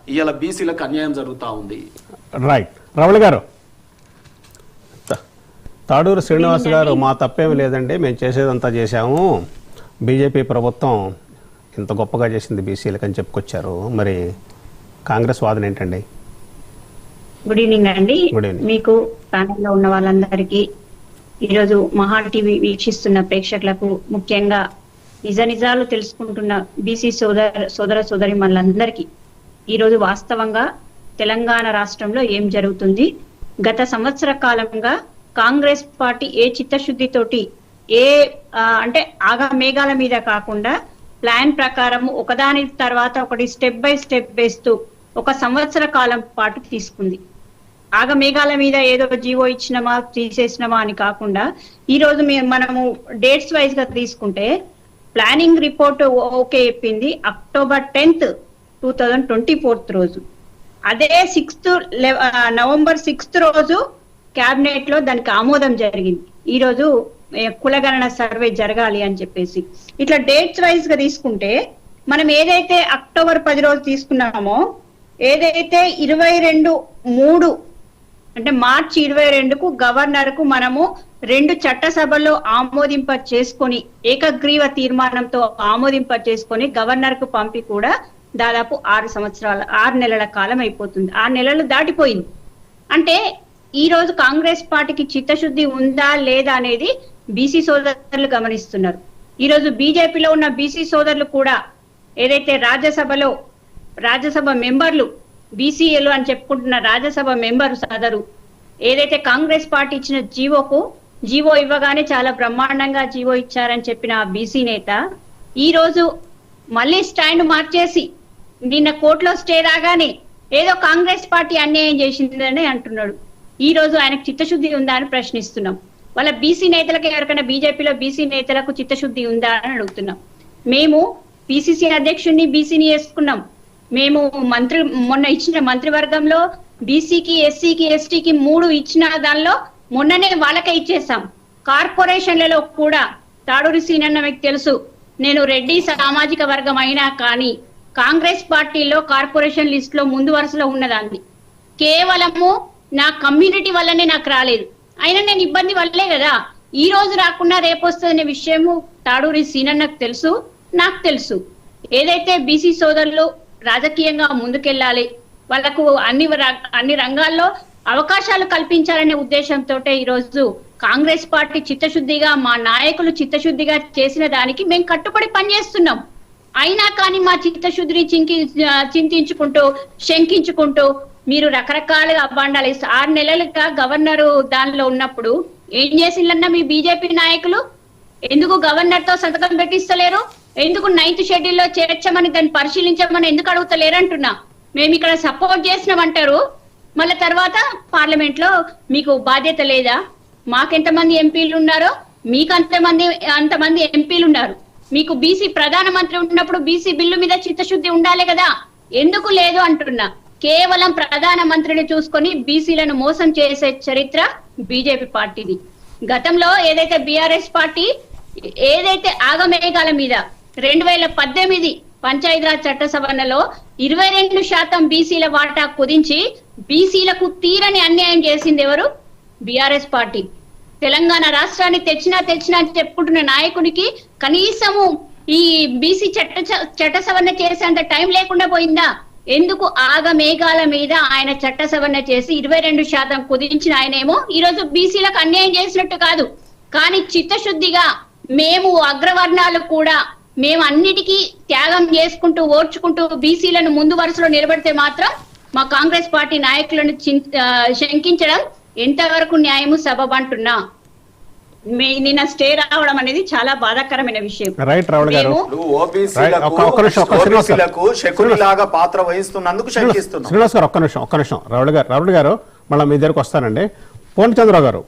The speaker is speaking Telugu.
ఇవాళ బీసీలకు అన్యాయం జరుగుతూ ఉంది. రైట్. రమణ గారు, తాడూరు శ్రీనివాస్ గారు, మా తప్పేమి లేదండి, మేము చేసేదంతా చేశాము, బీజేపీ ప్రభుత్వం ఇంత గొప్పగా చేసింది బీసీలకు అని చెప్పుకొచ్చారు. మరి కాంగ్రెస్ వాదన ఏంటండి? గుడ్ ఈవినింగ్ అండి. మీకు ప్యానెల్లో ఉన్న వాళ్ళందరికీ, ఈరోజు మహా టీవీ వీక్షిస్తున్న ప్రేక్షకులకు, ముఖ్యంగా నిజాలు తెలుసుకుంటున్న బీసీ సోదర సోదరిమణులందరికీ ఈరోజు వాస్తవంగా తెలంగాణ రాష్ట్రంలో ఏం జరుగుతుంది, గత సంవత్సర కాలంగా కాంగ్రెస్ పార్టీ ఏ చిత్తశుద్ధితోటి అంటే ఆగమేఘాల మీద కాకుండా ప్లాన్ ప్రకారం ఒకదాని తర్వాత ఒకటి స్టెప్ బై స్టెప్ వేస్తూ ఒక సంవత్సర కాలం పాటు తీసుకుంది. ఆగమేఘాల మీద ఏదో జీవో ఇచ్చినమా తీసేసినమా అని కాకుండా ఈ రోజు మనము డేట్స్ వైజ్ గా తీసుకుంటే ప్లానింగ్ రిపోర్ట్ ఓకే చెప్పింది అక్టోబర్ 10th 2024 రోజు. అదే నవంబర్ 6th రోజు క్యాబినెట్ లో దానికి ఆమోదం జరిగింది. ఈ రోజు కులగణన సర్వే జరగాలి అని చెప్పేసి ఇట్లా డేట్స్ వైజ్ గా తీసుకుంటే మనం ఏదైతే అక్టోబర్ 10 రోజు తీసుకున్నామో, ఏదైతే 22/3 అంటే మార్చి 22కు గవర్నర్ కు మనము 2 చట్టసభల్లో ఆమోదింప చేసుకొని ఏకగ్రీవ తీర్మానంతో ఆమోదింప చేసుకొని గవర్నర్ కు పంపి కూడా దాదాపు 6 నెలల కాలం అయిపోతుంది. 6 నెలలు దాటిపోయింది. అంటే ఈ రోజు కాంగ్రెస్ పార్టీకి చిత్తశుద్ధి ఉందా లేదా అనేది బీసీ సోదరులు గమనిస్తున్నారు. ఈ రోజు బీజేపీలో ఉన్న బీసీ సోదరులు కూడా ఏదైతే రాజ్యసభ మెంబర్లు బీసీఏలు అని చెప్పుకుంటున్న రాజ్యసభ మెంబర్ సదరు ఏదైతే కాంగ్రెస్ పార్టీ ఇచ్చిన జీవో ఇవ్వగానే చాలా బ్రహ్మాండంగా జీవో ఇచ్చారని చెప్పిన బీసీ నేత ఈ రోజు మళ్ళీ స్టాండ్ మార్చేసి నిన్న కోర్టులో స్టే రాగానే ఏదో కాంగ్రెస్ పార్టీ అన్యాయం చేసిందని అంటున్నాడు. ఈ రోజు ఆయనకు చిత్తశుద్ధి ఉందా అని ప్రశ్నిస్తున్నాం. వాళ్ళ బీసీ నేతలకు, ఎవరికైనా బీజేపీలో బీసీ నేతలకు చిత్తశుద్ధి ఉందా అని అడుగుతున్నాం. మేము పిసిసి అధ్యక్షుడిని బీసీని వేసుకున్నాం. మేము మొన్న ఇచ్చిన మంత్రివర్గంలో బీసీకి, ఎస్సీకి, ఎస్టీకి 3 ఇచ్చిన దానిలో మొన్ననే వాళ్ళకే ఇచ్చేసాం. కార్పొరేషన్లలో కూడా తాడూరి సీనన్న మీకు తెలుసు, నేను రెడ్డి సామాజిక వర్గం అయినా కానీ కాంగ్రెస్ పార్టీలో కార్పొరేషన్ లిస్ట్ లో ముందు వరుసలో ఉన్నదాన్ని. కేవలము నా కమ్యూనిటీ వల్లనే నాకు రాలేదు, అయినా నేను ఇబ్బంది వల్లే కదా ఈ రోజు రాకుండా రేపు వస్తుందనే విషయము తాడూరి సీనన్నకు తెలుసు, నాకు తెలుసు. ఏదైతే బీసీ సోదరులు రాజకీయంగా ముందుకెళ్లాలి, వాళ్లకు అన్ని రంగాల్లో అవకాశాలు కల్పించాలనే ఉద్దేశంతో ఈ రోజు కాంగ్రెస్ పార్టీ చిత్తశుద్ధిగా, మా నాయకులు చిత్తశుద్ధిగా చేసిన దానికి మేము కట్టుబడి పనిచేస్తున్నాం. అయినా కానీ మా చిత్తశుద్ధిని చింతించుకుంటూ శంకించుకుంటూ మీరు రకరకాలుగా అబ్బాండాలు 6 నెలలుగా గవర్నరు దానిలో ఉన్నప్పుడు ఏం చేసిందన్నా మీ బీజేపీ నాయకులు? ఎందుకు గవర్నర్ తో సంతకం పెట్టిస్తలేరు? ఎందుకు 9th షెడ్యూల్లో చేర్చమని దాన్ని పరిశీలించమని ఎందుకు అడుగుతలేరంటున్నా. మేము ఇక్కడ సపోర్ట్ చేసినామంటారు, మళ్ళీ తర్వాత పార్లమెంట్ లో మీకు బాధ్యత లేదా? మాకెంతమంది ఎంపీలు ఉన్నారో మీకు అంతమంది ఎంపీలు ఉన్నారు. మీకు బీసీ ప్రధానమంత్రి ఉన్నప్పుడు బీసీ బిల్లు మీద చిత్తశుద్ధి ఉండాలి కదా, ఎందుకు లేదు అంటున్నా. కేవలం ప్రధానమంత్రిని చూసుకొని బీసీలను మోసం చేసే చరిత్ర బీజేపీ పార్టీది. గతంలో ఏదైతే బీఆర్ఎస్ పార్టీ ఏదైతే ఆగమేఘాల మీద 2018 పంచాయతీరాజ్ చట్టసభలో 22% బీసీల వాటా కుదించి బీసీలకు తీరని అన్యాయం చేసింది ఎవరు? BRS party. తెలంగాణ రాష్ట్రాన్ని తెచ్చినా అని చెప్పుకుంటున్న నాయకునికి కనీసము ఈ బీసీ చట్ట సవరణ చేసేంత టైం లేకుండా పోయిందా? ఎందుకు ఆగమేఘాల మీద ఆయన చట్ట సవరణ చేసి 22% కుదించిన ఆయనేమో ఈరోజు బీసీలకు అన్యాయం చేసినట్టు కాదు, కానీ చిత్తశుద్ధిగా మేము అగ్రవర్ణాలు కూడా మేము అన్నిటికీ త్యాగం చేసుకుంటూ ఓర్చుకుంటూ బీసీలను ముందు వరుసలో నిలబడితే మాత్రం మా కాంగ్రెస్ పార్టీ నాయకులను శంకించడం ఎంతవరకు న్యాయము సబబంటున్నా. నిన్న స్టే రావడం అనేది చాలా బాధాకరమైన విషయం. పాత్ర వహిస్తున్నందుకు శ్రీనివాస్ గారు ఒక్క నిమిషం రావుల గారు మళ్ళీ మీ దగ్గరకు వస్తానండి. పూర్ణచంద్రరావు గారు,